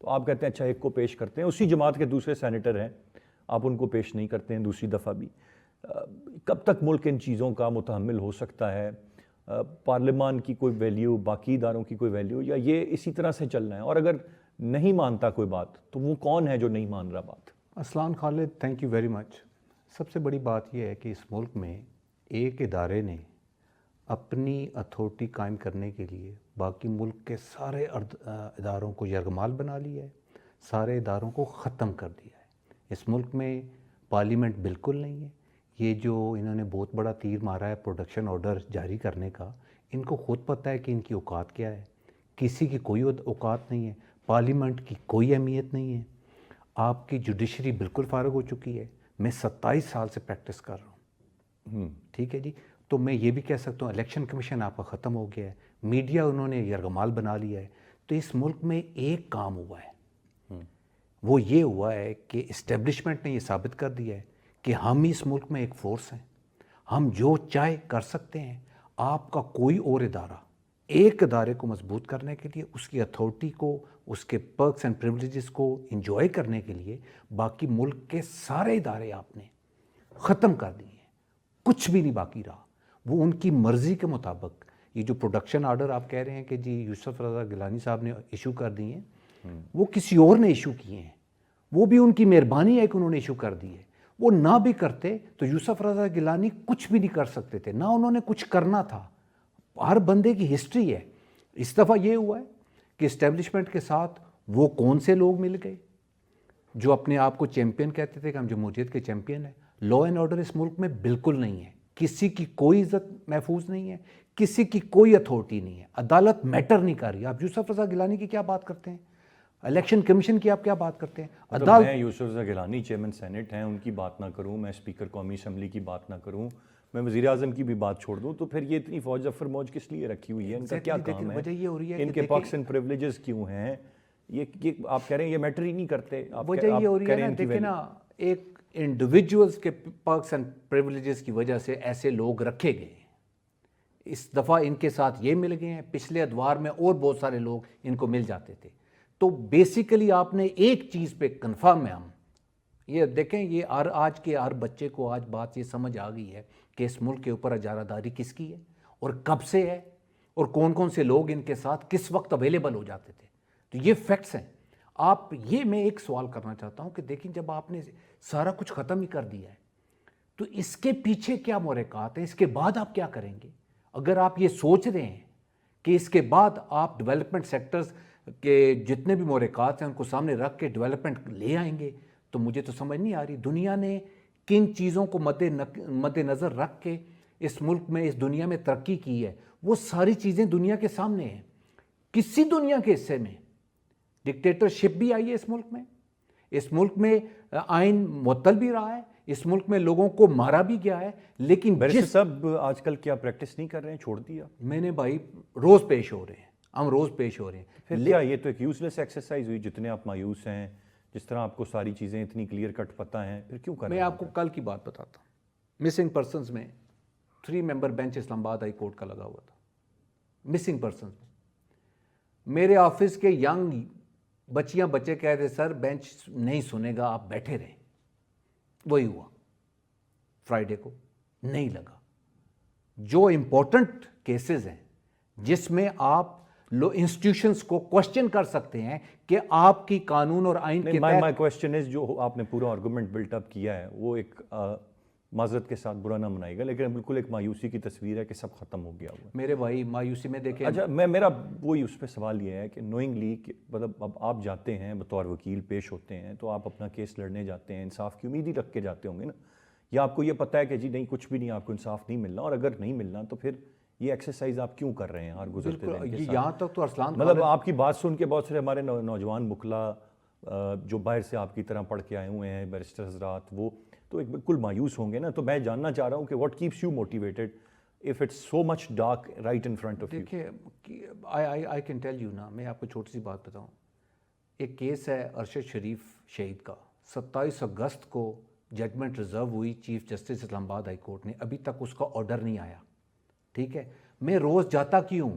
تو آپ کہتے ہیں اچھا ایک کو پیش کرتے ہیں, اسی جماعت کے دوسرے سینیٹر ہیں, آپ ان کو پیش نہیں کرتے ہیں دوسری دفعہ بھی. کب تک ملک ان چیزوں کا متحمل ہو سکتا ہے؟ پارلیمان کی کوئی ویلیو, باقی اداروں کی کوئی ویلیو, یا یہ اسی طرح سے چلنا ہے؟ اور اگر نہیں مانتا کوئی بات تو وہ کون ہے جو نہیں مان رہا بات؟ اسلان خالد, تھینک یو ویری مچ. سب سے بڑی بات یہ ہے کہ اس ملک میں ایک ادارے نے اپنی اتھارٹی قائم کرنے کے لیے باقی ملک کے سارے اداروں کو یرغمال بنا لیا ہے, سارے اداروں کو ختم کر دیا ہے. اس ملک میں پارلیمنٹ بالکل نہیں ہے. یہ جو انہوں نے بہت بڑا تیر مارا ہے پروڈکشن آرڈر جاری کرنے کا, ان کو خود پتہ ہے کہ ان کی اوقات کیا ہے. کسی کی کوئی اوقات نہیں ہے, پارلیمنٹ کی کوئی اہمیت نہیں ہے. آپ کی جوڈیشری بالکل فارغ ہو چکی ہے. میں 27 سال سے پریکٹس کر رہا ہوں, ٹھیک ہے جی. تو میں یہ بھی کہہ سکتا ہوں الیکشن کمیشن آپ کا ختم ہو گیا ہے, میڈیا انہوں نے یرغمال بنا لیا ہے. تو اس ملک میں ایک کام ہوا ہے, وہ یہ ہوا ہے کہ اسٹیبلشمنٹ نے یہ ثابت کر دیا ہے کہ ہم اس ملک میں ایک فورس ہیں, ہم جو چاہے کر سکتے ہیں. آپ کا کوئی اور ادارہ ایک ادارے کو مضبوط کرنے کے لیے, اس کی اتھارٹی کو, اس کے پرکس اینڈ پریولیجز کو انجوائے کرنے کے لیے باقی ملک کے سارے ادارے آپ نے ختم کر دیے ہیں. کچھ بھی نہیں باقی رہا. وہ ان کی مرضی کے مطابق یہ جو پروڈکشن آرڈر آپ کہہ رہے ہیں کہ جی یوسف رضا گیلانی صاحب نے ایشو کر دیے ہیں, وہ کسی اور نے ایشو کیے ہیں. وہ بھی ان کی مہربانی ہے کہ انہوں نے ایشو کر دی ہے. وہ نہ بھی کرتے تو یوسف رضا گیلانی کچھ بھی نہیں کر سکتے تھے, نہ انہوں نے کچھ کرنا تھا. ہر بندے کی ہسٹری ہے. اس دفعہ یہ ہوا ہے کہ اسٹیبلشمنٹ کے ساتھ وہ کون سے لوگ مل گئے جو اپنے آپ کو چیمپئن کہتے تھے کہ ہم جمہوریت کے چیمپئن ہیں. لا اینڈ آرڈر اس ملک میں بالکل نہیں ہے. کسی کی کوئی عزت محفوظ نہیں ہے, کسی کی کوئی اتھارٹی نہیں ہے. عدالت میٹر نہیں کر رہی. آپ یوسف رضا گیلانی کی کیا بات کرتے ہیں, الیکشن کمیشن کی آپ کیا بات کرتے ہیں؟ میں یوسف رضا گیلانی چیئرمین سینٹ ہیں, ان کی بات نہ کروں, میں اسپیکر قومی اسمبلی کی بات نہ کروں, میں وزیر اعظم کی بھی بات چھوڑ دوں, تو پھر یہ اتنی فوج ظفر موج کس لیے رکھی ہوئی ہے؟ ان کا کیا کام ہے؟ ان کے پرکس اینڈ پریولیجز کیوں ہیں؟ یہ آپ کہہ رہے ہیں یہ میٹر ہی نہیں کرتے. وجہ یہ ہو رہی ہے نا, دیکھیں نا, ایک انڈیویجولز کے پرکس اینڈ پریولیجز کی وجہ سے ایسے لوگ رکھے گئے. اس دفعہ ان کے ساتھ یہ مل گئے ہیں, پچھلے ادوار میں اور بہت سارے لوگ ان کو مل جاتے تھے. تو بیسیکلی آپ نے ایک چیز پہ کنفرم ہے, ہم یہ دیکھیں, یہ آج کے ہر بچے کو آج بات یہ سمجھ آ گئی ہے کہ اس ملک کے اوپر اجارہ داری کس کی ہے اور کب سے ہے, اور کون کون سے لوگ ان کے ساتھ کس وقت اویلیبل ہو جاتے تھے. تو یہ فیکٹس ہیں. آپ یہ میں ایک سوال کرنا چاہتا ہوں کہ دیکھیں, جب آپ نے سارا کچھ ختم ہی کر دیا ہے تو اس کے پیچھے کیا محرکات ہیں؟ اس کے بعد آپ کیا کریں گے؟ اگر آپ یہ سوچ رہے ہیں کہ اس کے بعد آپ ڈیولپمنٹ سیکٹرز کے جتنے بھی محرکات ہیں ان کو سامنے رکھ کے ڈیولپمنٹ لے آئیں گے, تو مجھے تو سمجھ نہیں آ رہی دنیا نے کن چیزوں کو مد نظر رکھ کے اس ملک میں, اس دنیا میں ترقی کی ہے. وہ ساری چیزیں دنیا کے سامنے ہیں. کسی دنیا کے حصے میں ڈکٹیٹرشپ بھی آئی ہے اس ملک میں, اس ملک میں آئین معطل بھی رہا ہے, اس ملک میں لوگوں کو مارا بھی گیا ہے. لیکن سب آج کل کیا پریکٹس نہیں کر رہے ہیں, چھوڑ دیا؟ میں نے بھائی روز پیش ہو رہے ہیں, ہم روز پیش ہو رہے ہیں. پھر کیا یہ تو ایک یوزلیس ایکسرسائز ہوئی؟ جتنے آپ مایوس ہیں, جس طرح آپ کو ساری چیزیں اتنی کلیئر کٹ پتہ ہیں, پھر کیوں کر رہے ہیں؟ میں آپ کو کل کی بات بتاتا ہوں. مسنگ پرسنز میں 3 ممبر بینچ اسلام آباد ہائی کورٹ کا لگا ہوا تھا. مسنگ پرسنز میں میرے آفس کے ینگ بچیاں بچے کہہ رہے سر بینچ نہیں سنے گا, آپ بیٹھے رہیں. وہی ہوا, فرائیڈے کو نہیں لگا. جو امپورٹنٹ کیسز ہیں جس میں آپ انسٹیٹیوشنز کو کوشچن کر سکتے ہیں کہ آپ کی قانون اور آئین کے تحت. مائی کوشچن از, جو آپ نے پورا آرگومنٹ بلٹ اپ کیا ہے وہ ایک معذرت کے ساتھ برا نہ منائے گا, لیکن بالکل ایک مایوسی کی تصویر ہے کہ سب ختم ہو گیا ہوا. میرے بھائی مایوسی میں دیکھیں, اچھا میرا وہی اس پہ سوال یہ ہے کہ نوئنگلی, مطلب اب آپ جاتے ہیں بطور وکیل پیش ہوتے ہیں, تو آپ اپنا کیس لڑنے جاتے ہیں, انصاف کی امید ہی رکھ کے جاتے ہوں گے نا, یا آپ کو یہ پتہ ہے کہ جی نہیں کچھ بھی نہیں, آپ کو انصاف نہیں ملنا, اور اگر نہیں ملنا تو پھر یہ ایکسرسائز آپ کیوں کر رہے ہیں ہر گزرتے دن کے ساتھ؟ یہاں تک تو ارسلان, مطلب آپ کی بات سن کے بہت سے ہمارے نوجوان بکلا جو باہر سے آپ کی طرح پڑھ کے آئے ہوئے ہیں, بیرسٹر حضرات, وہ تو ایک بالکل مایوس ہوں گے نا. تو میں جاننا چاہ رہا ہوں کہ what keeps you motivated if it's so much dark right in front of you? دیکھیے آئی کین ٹیل یو نا, میں آپ کو چھوٹی سی بات بتاؤں. ایک کیس ہے ارشد شریف شہید کا, 27 اگست کو ججمنٹ ریزرو ہوئی چیف جسٹس اسلام آباد ہائی کورٹ نے, ابھی تک اس کا آرڈر نہیں آیا. ٹھیک ہے, میں روز جاتا کیوں,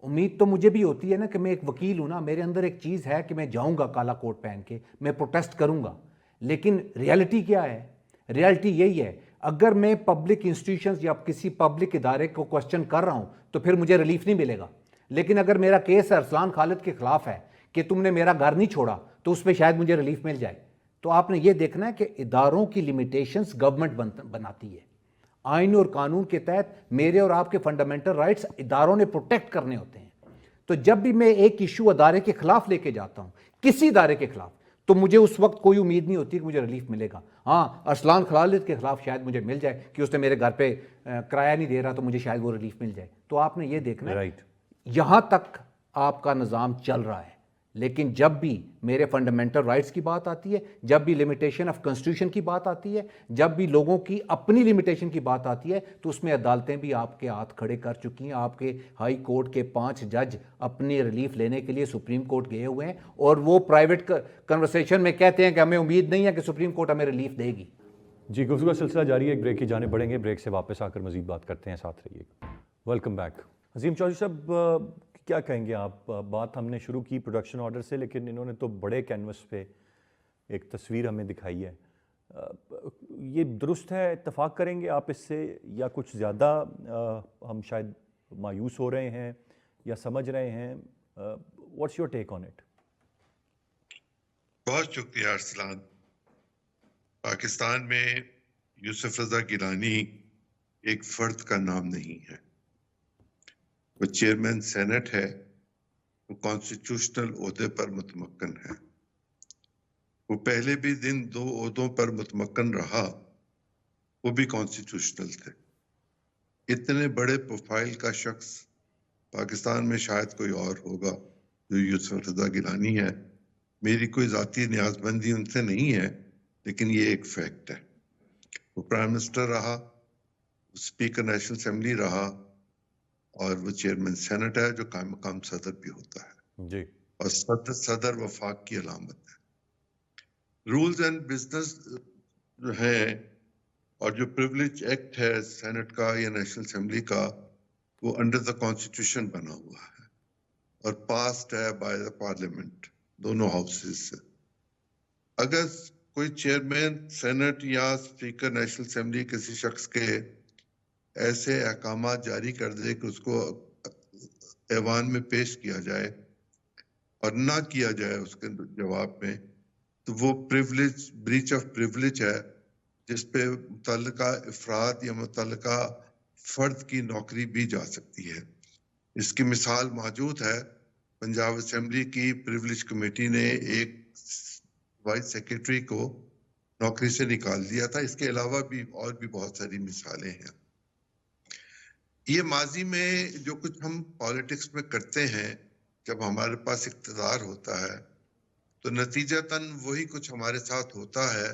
امید تو مجھے بھی ہوتی ہے نا کہ میں ایک وکیل ہوں نا, میرے اندر ایک چیز ہے کہ میں جاؤں گا کالا کوٹ پہن کے, میں پروٹیسٹ کروں گا. لیکن ریالٹی کیا ہے؟ ریالٹی یہی ہے, اگر میں پبلک انسٹیٹیوشنز یا کسی پبلک ادارے کو کوسچن کر رہا ہوں تو پھر مجھے ریلیف نہیں ملے گا. لیکن اگر میرا کیس ارسلان خالد کے خلاف ہے کہ تم نے میرا گھر نہیں چھوڑا, تو اس پہ شاید مجھے ریلیف مل جائے. تو آپ نے یہ دیکھنا ہے کہ اداروں کی لمیٹیشنز گورنمنٹ بناتی ہے. آئین اور قانون کے تحت میرے اور آپ کے فنڈامنٹل رائٹس اداروں نے پروٹیکٹ کرنے ہوتے ہیں. تو جب بھی میں ایک ایشو ادارے کے خلاف لے کے جاتا ہوں, کسی ادارے کے خلاف, تو مجھے اس وقت کوئی امید نہیں ہوتی کہ مجھے ریلیف ملے گا. ہاں, ارسلان خالد کے خلاف شاید مجھے مل جائے کہ اس نے میرے گھر پہ کرایہ نہیں دے رہا, تو مجھے شاید وہ ریلیف مل جائے. تو آپ نے یہ دیکھنا ہے یہاں تک آپ کا نظام چل رہا ہے. لیکن جب بھی میرے فنڈامنٹل رائٹس کی بات آتی ہے, جب بھی لمیٹیشن آف کنسٹیٹیوشن کی بات آتی ہے, جب بھی لوگوں کی اپنی لمیٹیشن کی بات آتی ہے, تو اس میں عدالتیں بھی آپ کے ہاتھ kھڑے کر چکی ہیں. آپ کے ہائی کورٹ کے 5 جج اپنی ریلیف لینے کے لیے سپریم کورٹ گئے ہوئے ہیں, اور وہ پرائیویٹ کنورسیشن میں کہتے ہیں کہ ہمیں امید نہیں ہے کہ سپریم کورٹ ہمیں ریلیف دے گی. جی, گفتگو کا سلسلہ جاری ہے, ایک بریک کی جانب بڑھیں گے, بریک سے واپس آ کر مزید بات کرتے ہیں, ساتھ رہیے. Welcome back. عظیم چودھری صاحب, کیا کہیں گے آپ؟ بات ہم نے شروع کی پروڈکشن آرڈر سے, لیکن انہوں نے تو بڑے کینوس پہ ایک تصویر ہمیں دکھائی ہے. یہ درست ہے؟ اتفاق کریں گے آپ اس سے, یا کچھ زیادہ ہم شاید مایوس ہو رہے ہیں یا سمجھ رہے ہیں؟ What's your take on it? بہت شکریہ ارسلان. پاکستان میں یوسف رضا گیلانی ایک فرد کا نام نہیں ہے. وہ چیئرمین سینٹ ہے, وہ کانسٹیٹیوشنل عہدے پر متمکن ہے. وہ پہلے بھی دن 2 عہدوں پر متمکن رہا, وہ بھی کانسٹیٹیوشنل تھے. اتنے بڑے پروفائل کا شخص پاکستان میں شاید کوئی اور ہوگا جو یوسف رضا گیلانی ہے. میری کوئی ذاتی نیاز بندی ان سے نہیں ہے, لیکن یہ ایک فیکٹ ہے. وہ پرائم منسٹر رہا, اسپیکر نیشنل اسمبلی رہا, اور وہ چیئرمین سینٹ ہے جو قائم مقام صدر بھی ہوتا ہے. جی. اور صدر وفاق کی علامت ہے. رولز اینڈ بزنس جو ہیں, اور جو پریولیج ایکٹ ہے سینٹ کا یا نیشنل اسمبلی کا, وہ انڈر دا کانسٹیٹیوشن بنا ہوا ہے اور پاسڈ ہے بائی دا پارلیمنٹ, دونوں ہاؤسز سے. اگر کوئی چیئرمین سینٹ یا اسپیکر نیشنل اسمبلی کسی شخص کے ایسے احکامات جاری کر دے کہ اس کو ایوان میں پیش کیا جائے اور نہ کیا جائے اس کے جواب میں, تو وہ پریولیج, بریچ آف پریولیج ہے, جس پہ متعلقہ افراد یا متعلقہ فرد کی نوکری بھی جا سکتی ہے. اس کی مثال موجود ہے. پنجاب اسمبلی کی پریولیج کمیٹی نے ایک وائس سیکرٹری کو نوکری سے نکال دیا تھا. اس کے علاوہ بھی اور بھی بہت ساری مثالیں ہیں. یہ ماضی میں جو کچھ ہم پالیٹکس میں کرتے ہیں, جب ہمارے پاس اقتدار ہوتا ہے, تو نتیجتاً وہی کچھ ہمارے ساتھ ہوتا ہے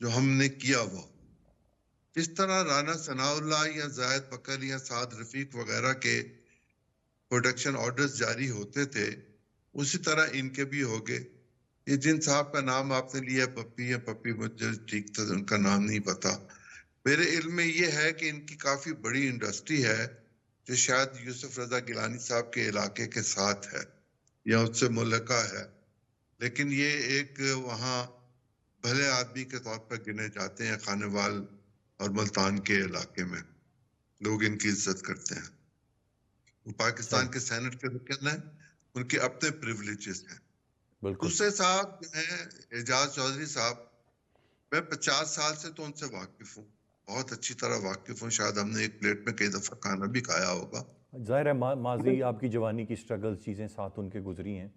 جو ہم نے کیا وہ. جس طرح رانا ثناء اللہ یا زاہد بکر یا سعد رفیق وغیرہ کے پروڈکشن آرڈرز جاری ہوتے تھے, اسی طرح ان کے بھی ہوگے. یہ جن صاحب کا نام آپ نے لیا, پپی یا پپی, مجھے ٹھیک تھا ان کا نام نہیں پتا. میرے علم میں یہ ہے کہ ان کی کافی بڑی انڈسٹری ہے جو شاید یوسف رضا گیلانی صاحب کے علاقے کے ساتھ ہے یا اس سے ملکہ ہے, لیکن یہ ایک وہاں بھلے آدمی کے طور پر گنے جاتے ہیں. خانوال اور ملتان کے علاقے میں لوگ ان کی عزت کرتے ہیں. وہ پاکستان کے سینٹ کے رکن ہیں, ان کے اپنے پریولیجز ہیں. دوسرے صاحب جو ہیں اعجاز چودھری صاحب, میں 50 سال سے تو ان سے واقف ہوں, بہت اچھی طرح واقف ہوں. شاید ہم نے ایک پلیٹ میں کئی دفعہ کھانا بھی کھایا ہوگا. ظاہر ہے ماضی آپ کی جوانی کی سٹرگل چیزیں ساتھ ان کے گزری ہیں.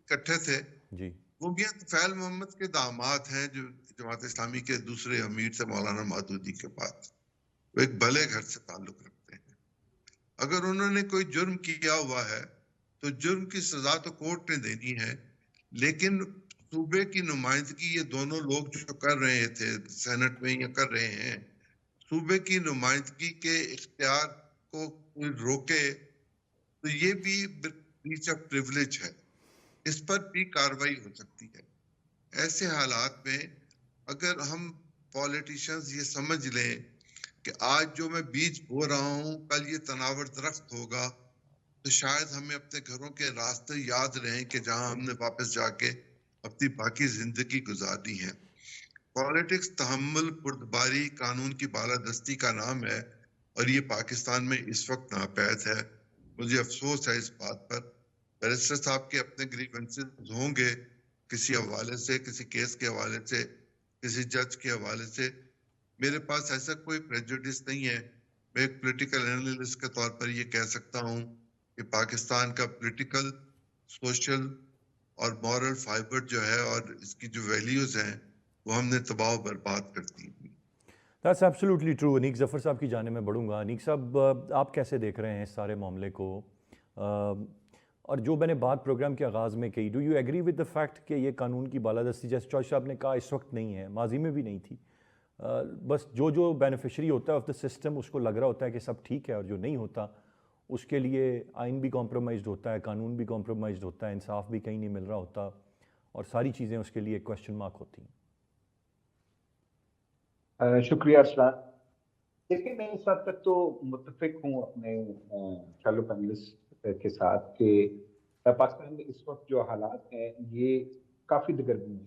اکٹھے تھے. جی. وہ میاں طفیل محمد کے داماد ہیں, جو جماعت اسلامی کے دوسرے امیر سے مولانا مودودی کے بعد. وہ ایک بھلے گھر سے تعلق رکھتے ہیں. اگر انہوں نے کوئی جرم کیا ہوا ہے تو جرم کی سزا تو کورٹ نے دینی ہے, لیکن صوبے کی نمائندگی یہ دونوں لوگ جو کر رہے تھے سینٹ میں یا کر رہے ہیں, صوبے کی نمائندگی کے اختیار کو کوئی روکے تو یہ بھی بریچ آف پریولیج ہے, اس پر بھی کاروائی ہو سکتی ہے. ایسے حالات میں اگر ہم پولیٹیشنز یہ سمجھ لیں کہ آج جو میں بیج بو رہا ہوں کل یہ تناور درخت ہوگا, تو شاید ہمیں اپنے گھروں کے راستے یاد رہیں کہ جہاں ہم نے واپس جا کے اپنی باقی زندگی گزارنی ہے. پالیٹکس تحمل، بردباری، قانون کی بالادستی کا نام ہے، اور یہ پاکستان میں اس وقت ناپید ہے. مجھے افسوس ہے اس بات پر. بیرسٹر صاحب کے اپنے گریونسز ہوں گے کسی حوالے سے، کسی کیس کے حوالے سے، کسی جج کے حوالے سے. میرے پاس ایسا کوئی پریجوڈس نہیں ہے. میں ایک پولیٹیکل اینالسٹ کے طور پر یہ کہہ سکتا ہوں کہ پاکستان کا پولیٹیکل، سوشل اور مورل فائبر جو ہے اور اس کی جو ویلیوز ہیں وہ ہم نے تباہ و برباد کر دی. That's absolutely true. انیک ظفر صاحب کی جانب میں بڑھوں گا. انیک صاحب آپ کیسے دیکھ رہے ہیں اس سارے معاملے کو؟ اور جو میں نے بات پروگرام کے آغاز میں کہی، do you agree with the fact کہ یہ قانون کی بالادستی جیسے چوہدری صاحب نے کہا اس وقت نہیں ہے، ماضی میں بھی نہیں تھی. بس جو بینیفیشری ہوتا ہے آف دا سسٹم اس کو لگ رہا ہوتا ہے کہ سب ٹھیک ہے، اور جو نہیں ہوتا اس کے لیے آئین بھی کمپرومائزڈ ہوتا ہے، قانون بھی کمپرومائزڈ ہوتا ہے، انصاف بھی کہیں نہیں مل رہا ہوتا، اور ساری چیزیں اس کے لیے کویسچن مارک ہوتی ہیں. شکریہ ارسلان. دیکھیں، میں اس حد تک تو متفق ہوں اپنے فیلو پینلسٹ کے ساتھ کہ پاکستان میں اس وقت جو حالات ہیں یہ کافی دگرگون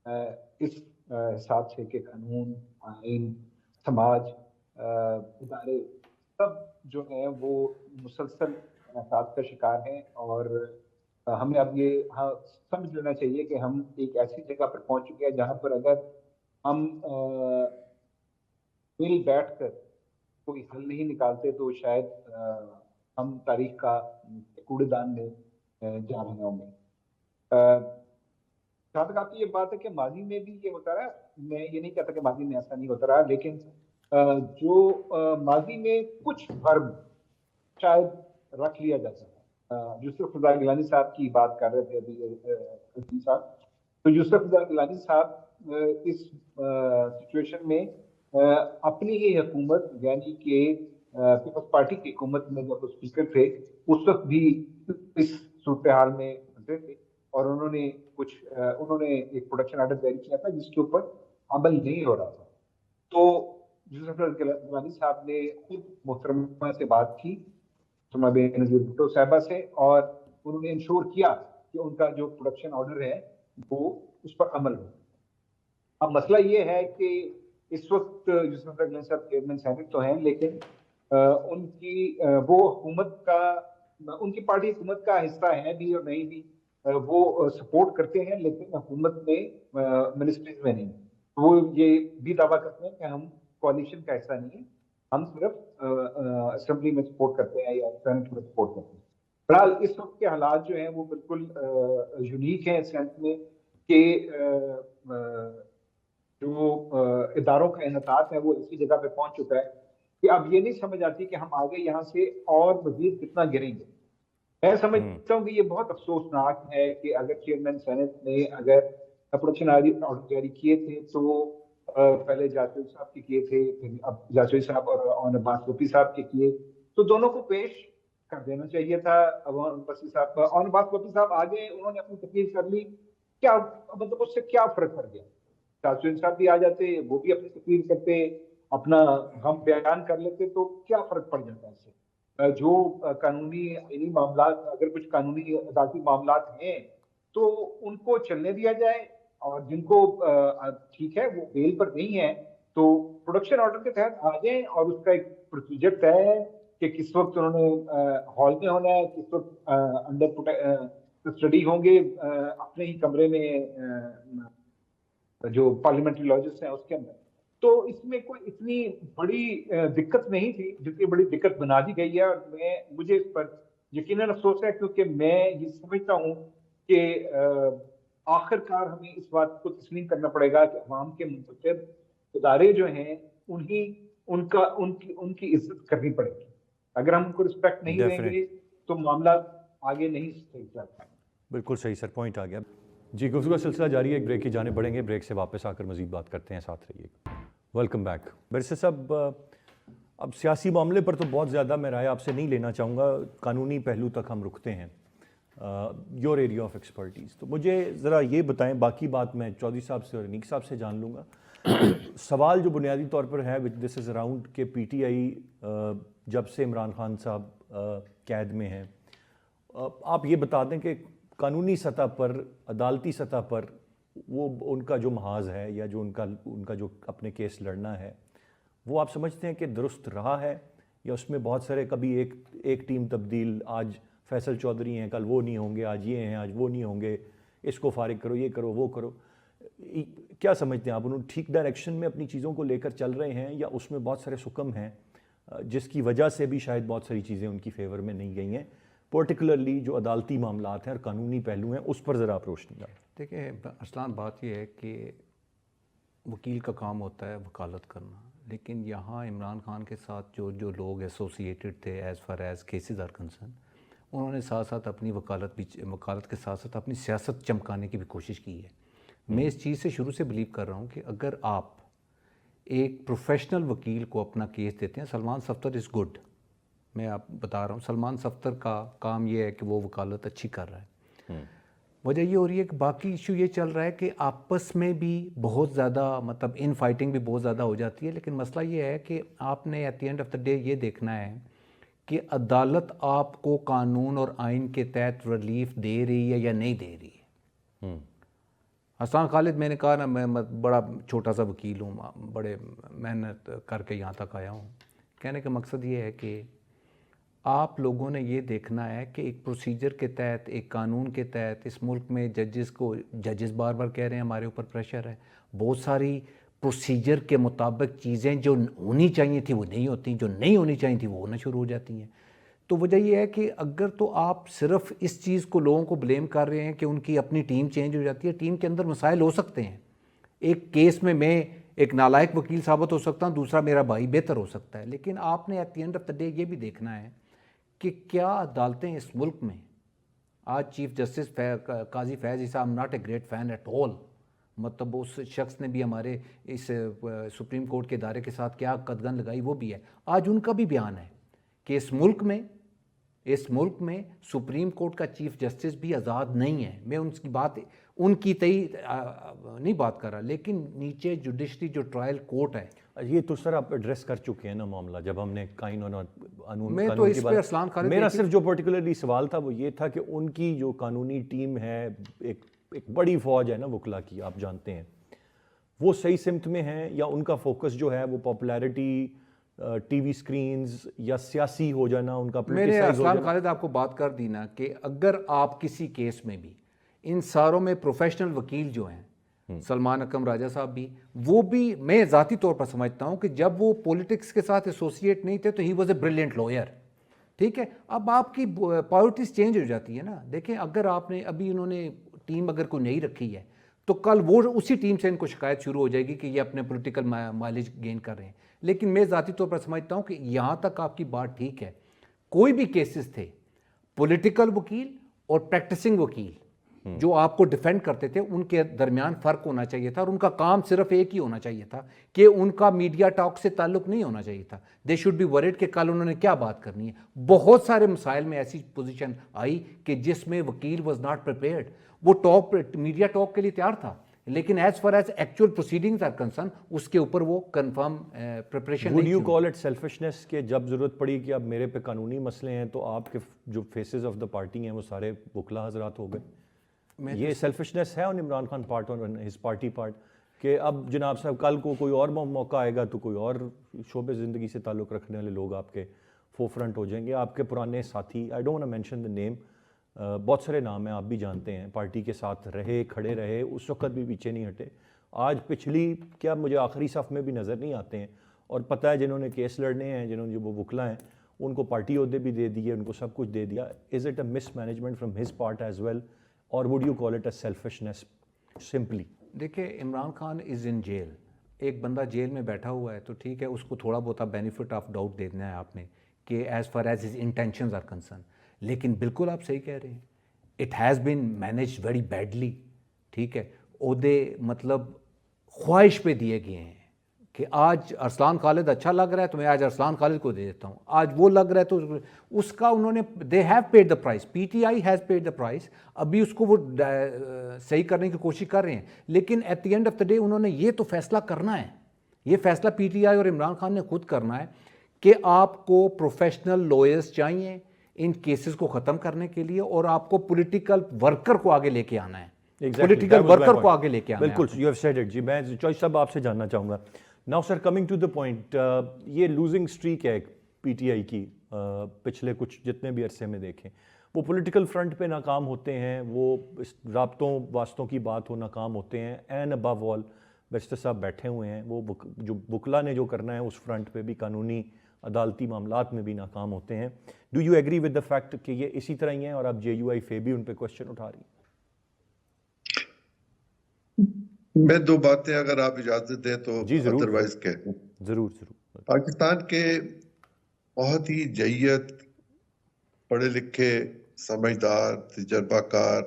ہیں. اس حساب سے کہ قانون، آئین، سماج، ادارے سب جو ہیں وہ مسلسل انحطاط کا شکار ہیں، اور ہمیں اب یہ سمجھ لینا چاہیے کہ ہم ایک ایسی جگہ پر پہنچ چکے ہیں جہاں پر اگر ہم مل بیٹھ کر کوئی حل نہیں نکالتے تو شاید ہم تاریخ کا کوڑے دان میں جا رہے ہوں گے. جہاں تک آپ کی یہ بات ہے کہ ماضی میں بھی یہ ہوتا رہا، میں یہ نہیں کہتا کہ ماضی میں ایسا نہیں ہوتا رہا، لیکن جو ماضی میں کچھ فرم شاید رکھ لیا جاتا ہے. یوسف رضا گیلانی صاحب کی بات کر رہے تھے ابھی صاحب، تو یوسف رضا گیلانی صاحب اس سچویشن میں اپنی ہی حکومت یعنی کہ پیپلز پارٹی کی حکومت میں جب وہ اسپیکر تھے اس وقت بھی اس صورتحال میں پھنسے تھے، اور انہوں نے ایک پروڈکشن آرڈر جاری کیا تھا جس کے اوپر عمل نہیں ہو رہا تھا. تو یوسف رضا گیلانی صاحب نے خود محترمہ سے بات کی، محترمہ بے نظیر بھٹو صاحبہ سے، اور انہوں نے انشور کیا کہ ان کا جو پروڈکشن آرڈر ہے وہ اس پر عمل ہو. اب مسئلہ یہ ہے کہ اس وقت یوسف رضا گیلانی صاحب چیئرمین سینٹ تو ہیں، لیکن ان کی وہ حکومت کا، ان کی پارٹی حکومت کا حصہ ہے بھی اور نہیں بھی، وہ سپورٹ کرتے ہیں لیکن حکومت میں منسٹریز میں نہیں. وہ یہ بھی دعویٰ کرتے ہیں کہ ہم کوalition کا حصہ نہیں ہے، ہم صرف اسمبلی میں سپورٹ کرتے ہیں یا سینٹ میں سپورٹ کرتے ہیں. بہرحال اس وقت کے حالات جو ہیں وہ بالکل یونیک ہیں اس سینس میں کہ جو اداروں کا انحطاط ہے وہ اسی جگہ پہ پہنچ چکا ہے کہ اب یہ نہیں سمجھ آتی کہ ہم آگے یہاں سے اور مزید کتنا گریں گے. میں سمجھتا ہوں کہ یہ بہت افسوسناک ہے کہ اگر چیئرمین سینٹ نے اگر پروڈکشن آرڈر جاری کیے تھے تو پہلے جاسوئی صاحب کے کیے تھے، پھر اب جاسوئی صاحب اور اون عباس وفی صاحب کے کیے، تو دونوں کو پیش کر دینا چاہیے تھا. اون عباس وفی صاحب آگے انہوں نے اپنی تقریر کر لی، کیا مطلب اس سے کیا فرق پڑ گیا؟ جاسوئی صاحب بھی آ جاتے، وہ بھی اپنی تقریر کرتے، اپنا غم بیان کر لیتے، تو کیا فرق پڑ جاتا ہے اس سے؟ جو قانونی آئینی معاملات، اگر کچھ قانونی عدالتی معاملات ہیں تو ان کو چلنے دیا جائے، اور جن کو ٹھیک ہے وہ بیل پر نہیں ہے تو پروڈکشن آرڈر کے تحت آ جائیں، اور اس کا ایک پروسیجر طے ہے کہ کس وقت انہوں نے ہال میں ہونا ہے، کس وقت انڈر کسٹڈی ہوں گے اپنے ہی کمرے میں جو پارلیمنٹری لاجز ہیں اس کے اندر. تو اس میں کوئی اتنی بڑی دقت نہیں تھی جتنی بڑی دقت بنا دی گئی ہے، اور مجھے اس پر یقیناً افسوس ہے کیونکہ میں یہ سمجھتا ہوں کہ آخر کار ہمیں اس بات کو تسلیم کرنا پڑے گا کہ عوام کے منتخب ادارے جو ہیں ان کی عزت کرنی پڑے گی. اگر ہم ان کو رسپیکٹ نہیں دیں گے تو معاملات آگے نہیں صحیح چلتا. بالکل صحیح سر، پوائنٹ آ گیا. جی گفتگو کا سلسلہ جاری ہے، ایک بریک کی جانب بڑھیں گے، بریک سے واپس آ کر مزید بات کرتے ہیں، ساتھ رہیے. Welcome back. بیرسٹر صاحب، اب سیاسی معاملے پر تو بہت زیادہ میں رائے آپ سے نہیں لینا چاہوں گا، قانونی پہلو تک ہم رکتے ہیں، یور ایریا آف ایکسپرٹیز. تو مجھے ذرا یہ بتائیں، باقی بات میں چودھری صاحب سے اور انیک صاحب سے جان لوں گا. سوال جو بنیادی طور پر ہے وچ دس از اراؤنڈ کہ پی ٹی آئی جب سے عمران خان صاحب قید میں ہیں آپ یہ بتا دیں کہ قانونی سطح پر, عدالتی سطح پر وہ ان کا جو محاذ ہے یا جو ان کا جو اپنے کیس لڑنا ہے, وہ آپ سمجھتے ہیں کہ درست رہا ہے, یا اس میں بہت سارے کبھی ایک ٹیم تبدیل, آج فیصل چودھری ہیں کل وہ نہیں ہوں گے, آج یہ ہیں آج وہ نہیں ہوں گے, اس کو فارغ کرو, یہ کرو وہ کرو, کیا سمجھتے ہیں آپ؟ انہوں ٹھیک ڈائریکشن میں اپنی چیزوں کو لے کر چل رہے ہیں, یا اس میں بہت سارے سکم ہیں جس کی وجہ سے بھی شاید بہت ساری چیزیں ان کی فیور میں نہیں گئی ہیں, پرٹیکولرلی جو عدالتی معاملات ہیں اور قانونی پہلو ہیں اس پر ذرا آپ روشنی ڈالیں. دیکھیں ارسلان, بات یہ ہے کہ وکیل کا کام ہوتا ہے وکالت کرنا, لیکن یہاں عمران خان کے ساتھ جو لوگ ایسوسیٹڈ تھے as far as cases are concern, انہوں نے ساتھ ساتھ اپنی وکالت کے ساتھ ساتھ اپنی سیاست چمکانے کی بھی کوشش کی ہے. میں اس چیز سے شروع سے بلیو کر رہا ہوں کہ اگر آپ ایک پروفیشنل وکیل کو اپنا کیس دیتے ہیں, سلمان صفدر از گڈ, میں آپ بتا رہا ہوں سلمان صفدر کا کام یہ ہے کہ وہ وکالت اچھی کر رہا ہے. وجہ یہ ہو رہی ہے کہ باقی ایشو یہ چل رہا ہے کہ آپس میں بھی بہت زیادہ مطلب ان فائٹنگ بھی بہت زیادہ ہو جاتی ہے, لیکن مسئلہ یہ ہے کہ آپ نے at the end of the day یہ دیکھنا ہے کہ عدالت آپ کو قانون اور آئین کے تحت ریلیف دے رہی ہے یا نہیں دے رہی ہے. حسان خالد, میں نے کہا نا میں بڑا چھوٹا سا وکیل ہوں, بڑے محنت کر کے یہاں تک آیا ہوں. کہنے کا مقصد یہ ہے کہ آپ لوگوں نے یہ دیکھنا ہے کہ ایک پروسیجر کے تحت, ایک قانون کے تحت اس ملک میں ججز بار بار کہہ رہے ہیں ہمارے اوپر پریشر ہے, بہت ساری پروسیجر کے مطابق چیزیں جو ہونی چاہیے تھی وہ نہیں ہوتی, جو نہیں ہونی چاہیے تھی وہ ہونا شروع ہو جاتی ہیں. تو وجہ یہ ہے کہ اگر تو آپ صرف اس چیز کو لوگوں کو بلیم کر رہے ہیں کہ ان کی اپنی ٹیم چینج ہو جاتی ہے, ٹیم کے اندر مسائل ہو سکتے ہیں. ایک کیس میں ایک نالائق وکیل ثابت ہو سکتا ہوں, دوسرا میرا بھائی بہتر ہو سکتا ہے, لیکن آپ نے at the end of the day یہ بھی دیکھنا ہے کہ کیا عدالتیں اس ملک میں, آج chief justice Qazi Faez Isa, I am not a great fan at all, مطلب اس شخص نے بھی ہمارے اس سپریم کورٹ کے ادارے کے ساتھ کیا قدغن لگائی وہ بھی ہے. آج ان کا بھی بیان ہے کہ اس ملک میں سپریم کورٹ کا چیف جسٹس بھی آزاد نہیں ہے. میں ان کی تئی نہیں بات کر رہا, لیکن نیچے جوڈیشری جو ٹرائل کورٹ ہے, یہ تو سر آپ ایڈریس کر چکے ہیں نا معاملہ, جب ہم نے قانون میں تو اس پہ ارسلان خالد, میرا صرف جو پرٹیکولرلی سوال تھا وہ یہ تھا کہ ان کی جو قانونی ٹیم ہے, ایک بڑی فوج ہے نا وکلا کی, آپ جانتے ہیں, وہ صحیح سمت میں ہیں یا ان کا فوکس جو ہے وہ پاپولیرٹی, ٹی وی سکرینز یا سیاسی ہو جانا, ان کا میں نے ارسلان خالد آپ کو بات کر دی نا کہ اگر آپ کسی کیس میں بھی ان ساروں میں پروفیشنل وکیل جو ہیں, سلمان اکرم راجہ صاحب بھی, وہ بھی میں ذاتی طور پر سمجھتا ہوں کہ جب وہ پولیٹکس کے ساتھ ایسوسیٹ نہیں تھے تو he was a brilliant lawyer. ٹھیک ہے, اب آپ کی پرائورٹیز چینج ہو جاتی ہے نا. دیکھیں اگر آپ نے ابھی انہوں نے ٹیم اگر کوئی نہیں رکھی ہے تو کل وہ اسی ٹیم سے ان کو شکایت شروع ہو جائے گی کہ یہ اپنے پولیٹیکل مائلیج گین کر رہے ہیں. لیکن میں ذاتی طور پر سمجھتا ہوں کہ یہاں تک آپ کی بات ٹھیک ہے, کوئی بھی کیسز تھے پولیٹیکل وکیل اور پریکٹسنگ وکیل جو آپ کو ڈیفینڈ کرتے تھے, ان کے درمیان فرق ہونا چاہیے تھا, اور ان کا کام صرف ایک ہی ہونا چاہیے تھا کہ ان کا میڈیا ٹاک سے تعلق نہیں ہونا چاہیے تھا. دے شوڈ بی ورڈ کہ کل انہوں نے کیا بات کرنی ہے. بہت سارے مسائل میں ایسی پوزیشن آئی کہ جس میں وکیل واز ناٹ پریپیئرڈ, وہ میڈیا ٹاک کے لیے تیار تھا, لیکن as far as actual proceedings are concern اس کے اوپر وہ confirm preparation. Would you call it selfishness کہ جب ضرورت پڑی کہ اب میرے پہ قانونی مسئلے ہیں تو آپ کے جو فیسز آف دا پارٹی ہیں وہ سارے وکلا حضرات ہو گئے؟ یہ سیلفشنس ہے آن عمران خان پارٹ اور ہز پارٹی پارٹ کہ اب جناب صاحب کل کو کوئی اور موقع آئے گا تو کوئی اور شعبے زندگی سے تعلق رکھنے والے لوگ آپ کے فور فرنٹ ہو جائیں گے, آپ کے پرانے ساتھی, I don't want to mention the name, بہت سارے نام ہیں آپ بھی جانتے ہیں, پارٹی کے ساتھ رہے, کھڑے رہے, اس وقت بھی پیچھے نہیں ہٹے, آج پچھلی کیا مجھے آخری صف میں بھی نظر نہیں آتے ہیں, اور پتہ ہے جنہوں نے کیس لڑنے ہیں, جنہوں نے وہ وکلا ہیں, ان کو پارٹی عہدے بھی دے دیے, ان کو سب کچھ دے دیا. Is it a mismanagement from his part as well, اور would you call it a selfishness simply? دیکھیں Imran Khan is in jail, ایک بندہ جیل میں بیٹھا ہوا ہے تو ٹھیک ہے, اس کو تھوڑا بہت بینیفٹ آف ڈاؤٹ دینا ہے آپ نے کہ as far as his intentions are concern, لیکن بالکل آپ صحیح کہہ رہے ہیں, it has been managed very badly. ٹھیک ہے, عہدے مطلب خواہش پہ دیے گئے ہیں کہ آج ارسلان خالد اچھا لگ رہا ہے تو میں آج ارسلان خالد کو دے دیتا ہوں, آج وہ لگ رہا ہے تو اس کا انہوں نے they have paid the prize, P T I has paid the prize. ابھی اس کو وہ صحیح کرنے کی کوشش کر رہے ہیں, لیکن at the end of the day انہوں نے یہ تو فیصلہ کرنا ہے, یہ فیصلہ پی ٹی آئی اور عمران خان نے خود کرنا ہے کہ آپ کو پروفیشنل لائرز چاہیے ان کیسز کو ختم کرنے کے لیے اور آپ کو پولیٹیکل ورکر کو آگے لے کے آنا ہے, Exactly, political that was my worker point. کو آگے لے کے آنا ہے. بالکل, یو ہیو سیڈ اٹ. جی میں چوائس صاحب آپ سے جاننا چاہوں گا. Now sir coming to the point, یہ لوزنگ اسٹریک ہے پی ٹی آئی کی پچھلے کچھ جتنے بھی عرصے میں دیکھیں, وہ پولیٹیکل فرنٹ پہ ناکام ہوتے ہیں, وہ رابطوں واسطوں کی بات ہو ناکام ہوتے ہیں, اینڈ ابو آل بیرسٹر صاحب بیٹھے ہوئے ہیں, وہ جو بکلا نے جو کرنا ہے اس فرنٹ پہ بھی قانونی عدالتی معاملات میں بھی ناکام ہوتے ہیں. Do you agree with the fact کہ یہ اسی طرح ہی ہیں اور اب جے یو آئی فے بھی ان پہ کوشچن اٹھا رہی ہے؟ میں دو باتیں اگر آپ اجازت دیں تو جی ضرور ادروائز کہہ دوں. ضرور ضرور. پاکستان کے بہت ہی جیت پڑھے لکھے سمجھدار تجربہ کار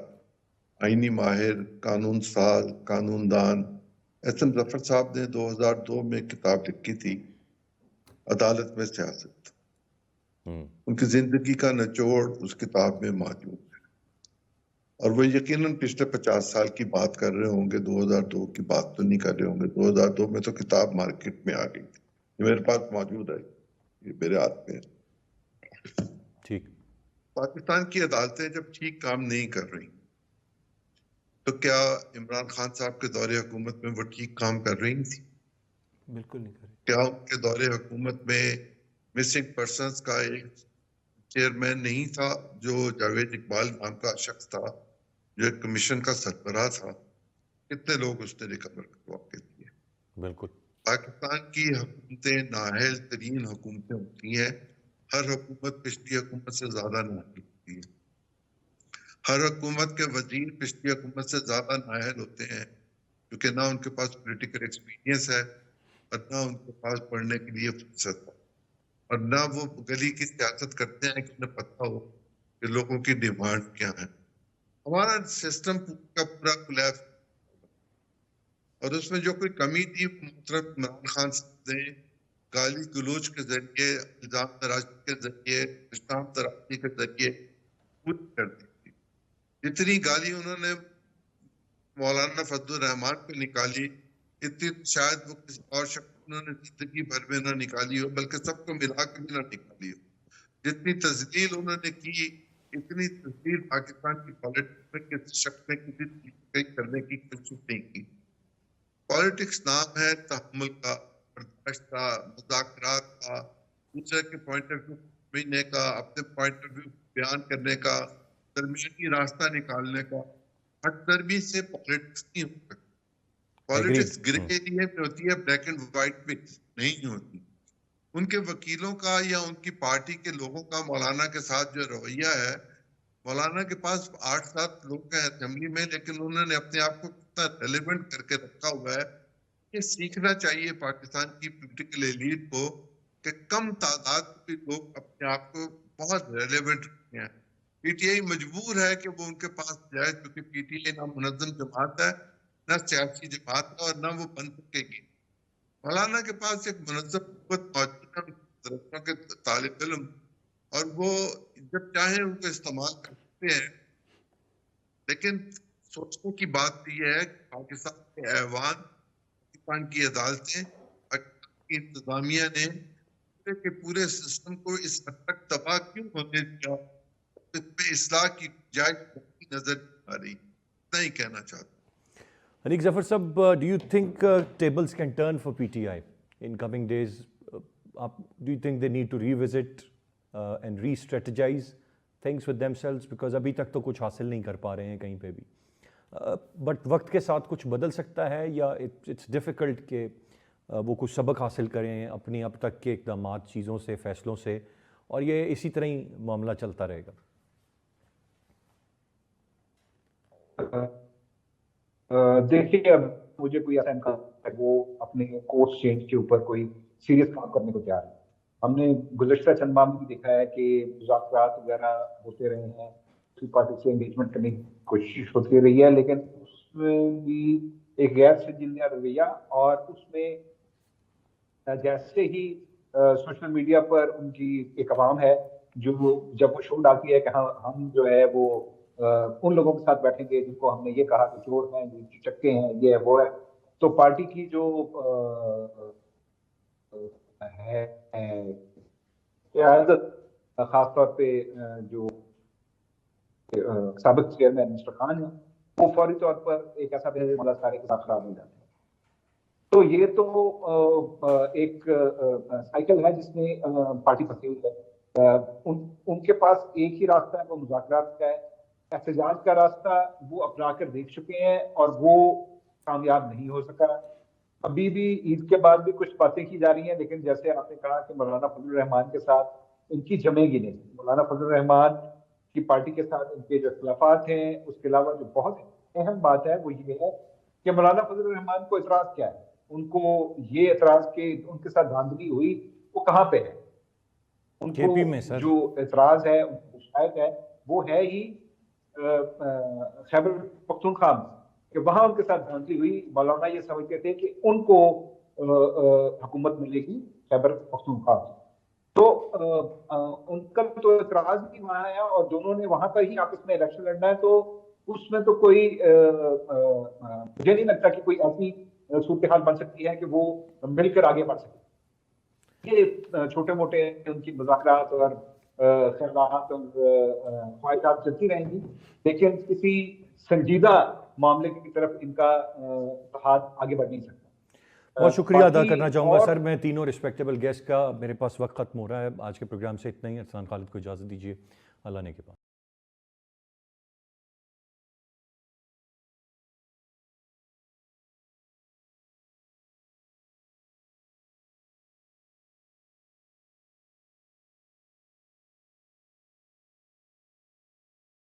آئینی ماہر قانون ساز قانون دان ایس ایم ظفر صاحب نے 2002 میں کتاب لکھی تھی عدالت میں سیاست. ان کی زندگی کا نچوڑ اس کتاب میں موجود ہے, اور وہ یقیناً پچھلے 50 سال کی بات کر رہے ہوں گے, 2002 کی بات تو نہیں کر رہے ہوں گے. 2002 میں تو کتاب مارکیٹ میں آ گئی تھی, یہ میرے پاس موجود ہے, یہ میرے ہاتھ میں. ٹھیک. پاکستان کی عدالتیں جب ٹھیک کام نہیں کر رہی تو کیا عمران خان صاحب کے دور حکومت میں وہ ٹھیک کام کر رہی تھی؟ بالکل نہیں کرے. کیا ان کے دور حکومت میں مسنگ پرسنز کا ایک چیئرمین نہیں تھا جو جاوید اقبال نام کا شخص تھا, جو ایک کمیشن کا سربراہ تھا؟ کتنے لوگ اس نے ریکور کروا کے دیے؟ بالکل. پاکستان کی حکومتیں نااہل ترین حکومتیں ہوتی ہیں. ہر حکومت پچھلی حکومت سے زیادہ نااہل ہوتی ہے. ہر حکومت کے وزیر پچھلی حکومت سے زیادہ نااہل ہوتے ہیں, کیونکہ نہ ان کے پاس پولیٹیکل ایکسپیرینس ہے اور نہ ان کے پاس پڑھنے کے لیے فرصت ہے, اور نہ وہ گلی کی سیاست کرتے ہیں کہ انہیں پتہ ہو کہ لوگوں کی ڈیمانڈ کیا ہے. ہمارا سسٹم کا پورا کولیپس, اور اس میں جو کوئی کمی تھی محترم عمران خان صاحب نے گالی گلوچ کے ذریعے, الزام تراشی کے ذریعے, اسلام تراشی کے ذریعے پوری کر دی تھی. جتنی گالی انہوں نے مولانا فضل الرحمان پہ نکالی اتنی شاید وہ کسی اور شخص انہوں نے زندگی بھر میں نہ نکالی ہو, بلکہ سب کو ملا کے بھی نہ نکالی ہو. جتنی تذلیل انہوں نے کی اتنی تذلیل پاکستان کی پالیٹکس میں کسی شخص نے کسی کرنے کی کوشش نہیں کی. پالیٹکس نام ہے تحمل کا, برداشت کا, مذاکرات کا, دوسرے کے پوائنٹ آف ویو سمجھنے کا, اپنے پوائنٹ آف ویو بیان کرنے کا, درمیانی راستہ نکالنے کا. ہٹ درمی سے پالیٹکس نہیں ہو سکتی. پالیٹکس گرے ایریا میں ہوتی ہے, بلیک اینڈ وائٹ میں نہیں ہوتی. ان کے وکیلوں کا یا ان کی پارٹی کے لوگوں کا مولانا کے ساتھ جو رویہ ہے, مولانا کے پاس 8-7 لوگ ہیں اسمبلی میں, لیکن انہوں نے اپنے آپ کو کتنا ریلیونٹ کر کے رکھا ہوا ہے. یہ سیکھنا چاہیے پاکستان کی پولیٹیکل ایلیٹ کو کہ کم تعداد کے لوگ اپنے آپ کو بہت ریلیونٹ رکھتے ہیں. پی ٹی آئی مجبور ہے کہ وہ ان کے پاس جائے, کیونکہ پی ٹی آئی نہ منظم جماعت ہے, نہ سیاسی جماعت ہے, اور نہ وہ بن سکے گی. مولانا کے پاس ایک منظم قوت موجود ہے کے طالب علم, اور وہ جب چاہیں ان کو استعمال کر سکتے ہیں. لیکن سوچنے کی بات یہ ہے کہ پاکستان کے ایوان, پاکستان کی عدالتیں, پاکستان کی انتظامیہ نے کہ پورے سسٹم کو اس حد تک تباہ کیوں ہونے دیا, اس میں اصلاح کی جائز نظر آ رہی. اتنا ہی کہنا چاہتا ہوں. Aniq Zafar sab, do you think tables can turn for PTI in coming days? Do you think they need to revisit and re-strategize things with themselves? Because ابھی تک تو کچھ حاصل نہیں کر پا رہے ہیں کہیں پہ بھی. بٹ وقت کے ساتھ کچھ بدل سکتا ہے, یا اٹس ڈیفیکلٹ کہ وہ کچھ سبق حاصل کریں اپنی اب تک کے اقدامات, چیزوں سے, فیصلوں سے, اور یہ اسی طرح ہی معاملہ چلتا رہے گا؟ دیکھیے, اب مجھے کوئی ایسا امکان ہے وہ اپنے کورس چینج کے اوپر کوئی سیریس کام کرنے کو تیار ہے. ہم نے گزشتہ چند ماہ میں بھی دیکھا ہے کہ مذاکرات وغیرہ ہوتے رہے ہیں, دوسری پارٹی سے انگیجمنٹ کرنے کی کوشش ہوتی رہی ہے, لیکن اس میں بھی ایک غیر سنجیدہ رویہ, اور اس میں جیسے ہی سوشل میڈیا پر ان کی ایک عوام ہے جو جب وہ شو ڈالتی ہے کہ ہم جو ہے وہ ان لوگوں کے ساتھ بیٹھیں گے جن کو ہم نے یہ کہا کہ چور ہیں, چکے ہیں, یہ وہ ہے, تو پارٹی کی جو ہے قیادت خاص طور پہ جو سابق چیئرمین مسٹر خان ہیں وہ فوری طور پر ایک ایسا مولا سارے کے ساتھ خراب ہو جاتے ہیں. تو یہ تو ایک سائیکل ہے جس میں پارٹی پھنسی ہوئی ہے. ان کے پاس ایک ہی راستہ ہے, وہ مذاکرات کا ہے. احتجاج کا راستہ وہ اپنا کر دیکھ چکے ہیں اور وہ کامیاب نہیں ہو سکا. ابھی بھی عید کے بعد بھی کچھ باتیں کی جا رہی ہیں, لیکن جیسے آپ نے کہا کہ مولانا فضل الرحمان کے ساتھ ان کی جمے گی نہیں. مولانا فضل الرحمان کی پارٹی کے ساتھ ان کے جو اختلافات ہیں, اس کے علاوہ جو بہت اہم بات ہے وہ یہ ہے کہ مولانا فضل الرحمان کو اعتراض کیا ہے. ان کو یہ اعتراض کہ ان کے ساتھ دھاندلی ہوئی وہ کہاں پہ ہے. ان کو جو اعتراض ہے, ان کی شکایت ہے, وہ ہے ہی خیبر پختونخوا میں کہ وہاں ان کے ساتھ دھاندلی ہوئی. مولانا یہ سمجھتے تھے کہ ان کو حکومت ملے گی خیبر پختونخوا میں. تو ان کا تو اعتراض بھی وہاں ہے اور دونوں نے وہاں پر ہی آپس میں الیکشن لڑنا ہے. تو اس میں تو کوئی مجھے نہیں لگتا کہ کوئی ایسی صورتحال بن سکتی ہے کہ وہ مل کر آگے بڑھ سکے. یہ چھوٹے موٹے ان کی مذاکرات اور خیالات اور خواہشات چلتی رہیں گی, لیکن کسی سنجیدہ معاملے کی طرف ان کا ہاتھ آگے بڑھ نہیں سکتا. بہت شکریہ ادا کرنا چاہوں گا سر میں تینوں ریسپیکٹیبل گیسٹ کا. میرے پاس وقت ختم ہو رہا ہے. آج کے پروگرام سے اتنا ہی. ارسلان خالد کو اجازت دیجیے. اللہ نے کے پاس.